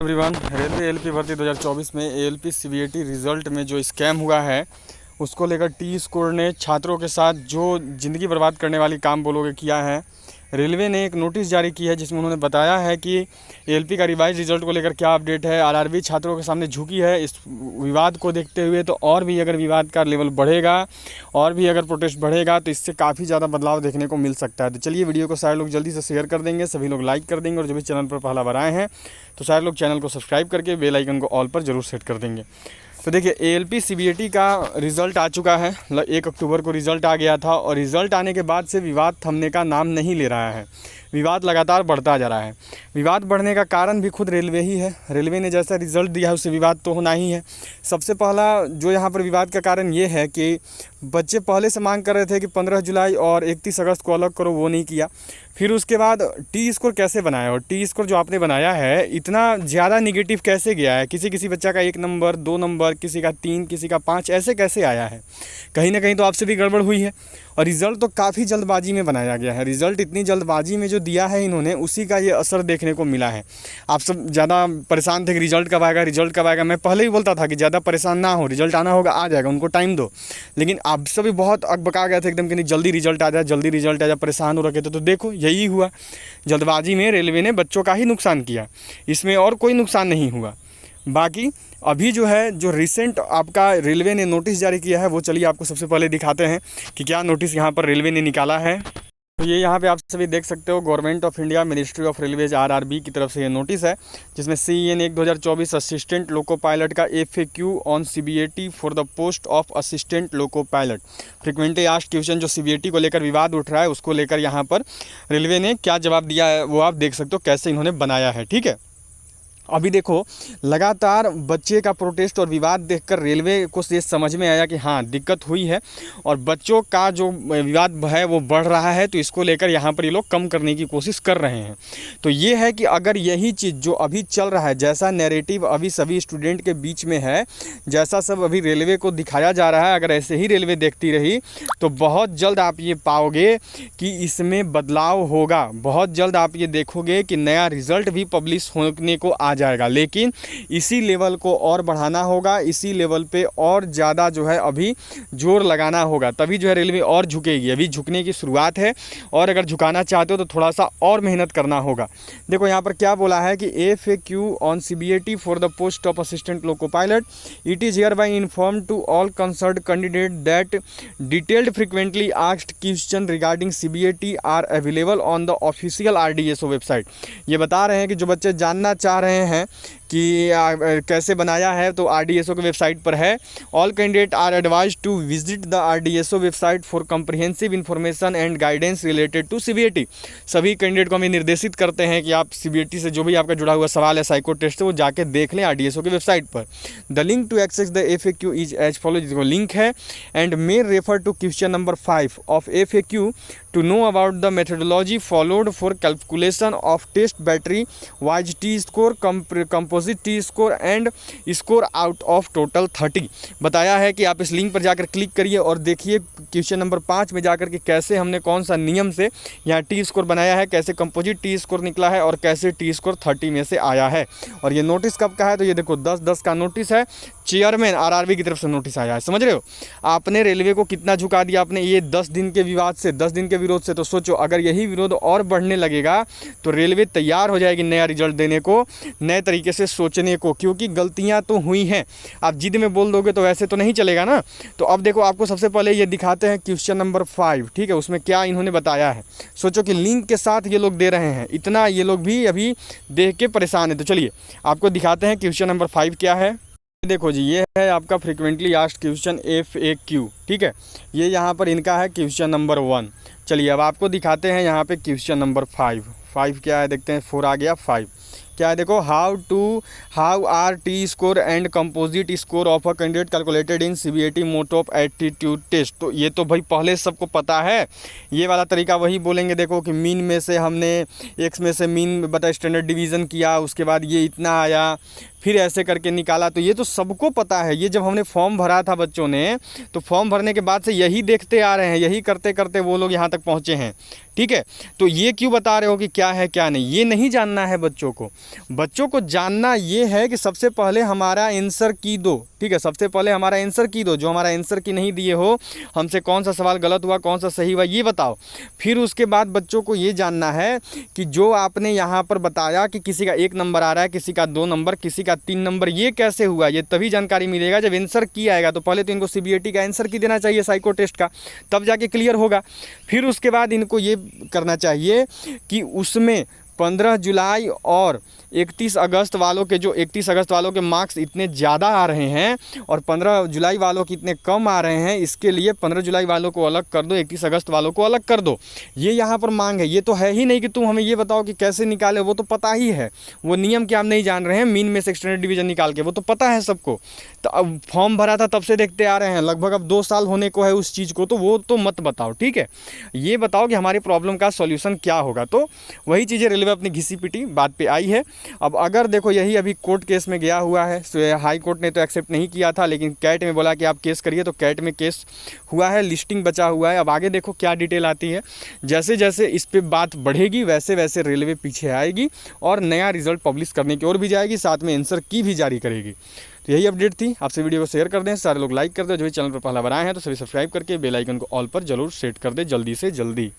Everyone, railway ALP भर्ती 2024 में ALP CBAT result में जो स्कैम हुआ है उसको लेकर टी स्कोर ने छात्रों के साथ जो ज़िंदगी बर्बाद करने वाली काम बोलोगे किया है। रेलवे ने एक नोटिस जारी की है जिसमें उन्होंने बताया है कि एएलपी का रिवाइज रिज़ल्ट को लेकर क्या अपडेट है। आरआरबी छात्रों के सामने झुकी है इस विवाद को देखते हुए। तो और भी अगर विवाद का लेवल बढ़ेगा और भी अगर प्रोटेस्ट बढ़ेगा तो इससे काफ़ी ज़्यादा बदलाव देखने को मिल सकता है। तो चलिए वीडियो को सारे लोग जल्दी से शेयर कर देंगे, सभी लोग लाइक कर देंगे और जो भी चैनल पर पहला बार आए हैं तो सारे लोग चैनल को सब्सक्राइब करके बेल आइकन को ऑल पर ज़रूर सेट कर देंगे। तो देखिए, एएलपी सीबीएटी का रिज़ल्ट आ चुका है। 1 अक्टूबर को रिज़ल्ट आ गया था और रिज़ल्ट आने के बाद से विवाद थमने का नाम नहीं ले रहा है। विवाद लगातार बढ़ता जा रहा है। विवाद बढ़ने का कारण भी खुद रेलवे ही है। रेलवे ने जैसा रिज़ल्ट दिया है उससे विवाद तो होना ही है। सबसे पहला जो यहाँ पर विवाद का कारण ये है कि बच्चे पहले से मांग कर रहे थे कि 15 जुलाई और 31 अगस्त को अलग करो, वो नहीं किया। फिर उसके बाद टी स्कोर कैसे बनाया और टी स्कोर जो आपने बनाया है इतना ज़्यादा निगेटिव कैसे गया है। किसी बच्चा का 1 नंबर 2 नंबर, किसी का 3, किसी का 5 ऐसे कैसे आया है। कहीं ना कहीं तो आपसे भी गड़बड़ हुई है। और रिज़ल्ट तो काफ़ी जल्दबाजी में बनाया गया है। रिज़ल्ट इतनी जल्दबाजी में जो दिया है इन्होंने उसी का ये असर देखने को मिला है। आप सब ज़्यादा परेशान थे कि रिज़ल्ट कब आएगा, रिज़ल्ट कब आएगा। मैं पहले ही बोलता था कि ज़्यादा परेशान ना हो, रिज़ल्ट आना होगा आ जाएगा, उनको टाइम दो। लेकिन आप सभी बहुत अकबका गए थे एकदम कि नहीं जल्दी रिज़ल्ट आ जाए, जल्दी रिज़ल्ट आ जाए, परेशान हो रखे थे। तो देखो यही हुआ, जल्दबाजी में रेलवे ने बच्चों का ही नुकसान किया, इसमें और कोई नुकसान नहीं हुआ। बाकी अभी जो है जो रिसेंट आपका रेलवे ने नोटिस जारी किया है वो चलिए आपको सबसे पहले दिखाते हैं कि क्या नोटिस यहाँ पर रेलवे ने निकाला है। तो ये यहाँ पे आप सभी देख सकते हो, government of India ministry of railways RRB की तरफ से ये नोटिस है जिसमें CEN 1 2024 असिस्टेंट लोको पायलट का FAQ on CBAT for the post of assistant loco pilot. Frequently asked question जो सीबीएटी को लेकर विवाद उठ रहा है उसको लेकर यहाँ पर रेलवे ने क्या जवाब दिया है वो आप देख सकते हो कैसे इन्होंने बनाया है। ठीक है, अभी देखो लगातार बच्चे का प्रोटेस्ट और विवाद देखकर रेलवे को ये समझ में आया कि हाँ दिक्कत हुई है और बच्चों का जो विवाद है वो बढ़ रहा है। तो इसको लेकर यहाँ पर ये लोग कम करने की कोशिश कर रहे हैं। तो ये है कि अगर यही चीज़ जो अभी चल रहा है, जैसा नैरेटिव अभी सभी स्टूडेंट के बीच में है, जैसा सब अभी रेलवे को दिखाया जा रहा है, अगर ऐसे ही रेलवे देखती रही तो बहुत जल्द आप ये पाओगे कि इसमें बदलाव होगा। बहुत जल्द आप ये देखोगे कि नया रिज़ल्ट भी पब्लिश होने को आ जाएगा। लेकिन इसी लेवल को और बढ़ाना होगा, इसी लेवल पे और ज़्यादा जो है अभी जोर लगाना होगा, तभी जो है रेलवे और झुकेगी। अभी झुकने की शुरुआत है और अगर झुकाना चाहते हो तो थोड़ा सा और मेहनत करना होगा। देखो यहाँ पर क्या बोला है कि FAQ on CBAT for the post of assistant loco pilot, it is hereby inform to all concerned candidate that detailed frequently asked question regarding CBAT are available on the official RDSO website. ये बता रहे हैं कि जो बच्चे जानना चाह रहे हैं कि कैसे बनाया है तो RDSO के वेबसाइट पर है। All candidate are advise to visit the RDSO website for comprehensive information and guidance related to CBAT. सभी कैंडिडेट को हम निर्देशित करते हैं कि आप सीबीएटी से जो भी आपका जुड़ा हुआ सवाल है, साइको टेस्ट है, वो जाके देख लें RDSO के वेबसाइट पर। The link to access the FAQ is as follow, जिसको लिंक है and may refer to question number 5 of FAQ to know about the methodology followed for calculation of test battery wise T-score, composite T-score and score out of total 30। बताया है कि आप इस link पर जाकर click करिए और देखिए क्वेश्चन नंबर 5 में जाकर के कैसे हमने कौन सा नियम से यहाँ T-score बनाया है, कैसे कंपोजिट T-score निकला है और कैसे T-score 30 में से आया है। और ये नोटिस कब का है तो ये देखो 10/10 का नोटिस है, चेयरमैन आरआरबी की तरफ से नोटिस आया है। समझ रहे हो आपने रेलवे को कितना झुका दिया आपने ये 10 दिन के विवाद से, 10 दिन के विरोध से। तो सोचो अगर यही विरोध और बढ़ने लगेगा तो रेलवे तैयार हो जाएगी नया रिजल्ट देने को, नए तरीके से सोचने को, क्योंकि गलतियां तो हुई हैं। आप जिद में बोल दोगे तो वैसे तो नहीं चलेगा ना। तो अब देखो आपको सबसे पहले ये दिखाते हैं क्वेश्चन नंबर 5। ठीक है, उसमें क्या इन्होंने बताया है। सोचो कि लिंक के साथ ये लोग दे रहे हैं, इतना ये लोग भी अभी देख के परेशान है। तो चलिए आपको दिखाते हैं क्वेश्चन नंबर 5 क्या है। देखो जी, ये है आपका फ्रिक्वेंटली आस्क्ड क्वेश्चन FAQ। ठीक है, ये यहाँ पर इनका है क्वेश्चन नंबर 1। चलिए अब आपको दिखाते हैं यहाँ पे क्वेश्चन नंबर 5 क्या है, देखते हैं। 4 आ गया, 5 क्या है देखो, how are T-score and composite score of a candidate calculated in CBAT mode of aptitude test. तो ये तो भाई पहले सबको पता है, ये वाला तरीका वही बोलेंगे। देखो कि मीन में से हमने एक्स में से मीन बटा स्टैंडर्ड डिवीज़न किया, उसके बाद ये इतना आया, फिर ऐसे करके निकाला। तो ये तो सबको पता है। ये जब हमने फॉर्म भरा था बच्चों ने, तो फॉर्म भरने के बाद से यही देखते आ रहे हैं, यही करते करते वो लोग यहाँ तक पहुँचे हैं। ठीक है, तो ये क्यों बता रहे हो कि क्या है क्या नहीं, ये नहीं जानना है बच्चों को। बच्चों को जानना ये है कि सबसे पहले हमारा आंसर की दो, ठीक है, सबसे पहले हमारा आंसर की दो, जो हमारा आंसर की नहीं दिए हो, हमसे कौन सा सवाल गलत हुआ कौन सा सही हुआ ये बताओ। फिर उसके बाद बच्चों को ये जानना है कि जो आपने यहाँ पर बताया कि किसी का 1 नंबर आ रहा है, किसी का 2 नंबर, किसी का 3 नंबर, ये कैसे हुआ, ये तभी जानकारी मिलेगा जब आंसर की आएगा। तो पहले तो इनको CBAT का आंसर की देना चाहिए साइको टेस्ट का, तब जाके क्लियर होगा। फिर उसके बाद इनको ये करना चाहिए कि उसमें 15 जुलाई और 31 अगस्त वालों के, जो 31 अगस्त वालों के मार्क्स इतने ज़्यादा आ रहे हैं और 15 जुलाई वालों के इतने कम आ रहे हैं, इसके लिए 15 जुलाई वालों को अलग कर दो, 31 अगस्त वालों को अलग कर दो। ये यहाँ पर मांग है। ये तो है ही नहीं कि तुम हमें ये बताओ कि कैसे निकाले, वो तो पता ही है, वो नियम क्या हम नहीं जान रहे हैं, मीन में से एक्सटेंडेड डिवीजन निकाल के, वो तो पता है सबको। तो अब फॉर्म भरा था तब से देखते आ रहे हैं, लगभग अब 2 साल होने को है उस चीज़ को, तो वो तो मत बताओ, ठीक है। ये बताओ कि हमारी प्रॉब्लम का सॉल्यूशन क्या होगा। तो वही चीज़ें रेलवे अपनी घिसी पिटी बात पे आई है। अब अगर देखो यही अभी कोर्ट केस में गया हुआ है, हाई कोर्ट ने तो एक्सेप्ट नहीं किया था, लेकिन कैट में बोला कि आप केस करिए, तो कैट में केस हुआ है, लिस्टिंग बचा हुआ है। अब आगे देखो क्या डिटेल आती है। जैसे जैसे इस पर बात बढ़ेगी वैसे वैसे रेलवे पीछे आएगी और नया रिजल्ट पब्लिश करने की ओर भी जाएगी, साथ में आंसर की भी जारी करेगी। तो यही अपडेट थी। आपसे वीडियो को शेयर कर दें, सारे लोग लाइक कर दें, जो भी चैनल पर पहला बार आए हैं तो सभी सब्सक्राइब करके बेल आइकन को ऑल पर जरूर सेट कर दें जल्दी से जल्दी।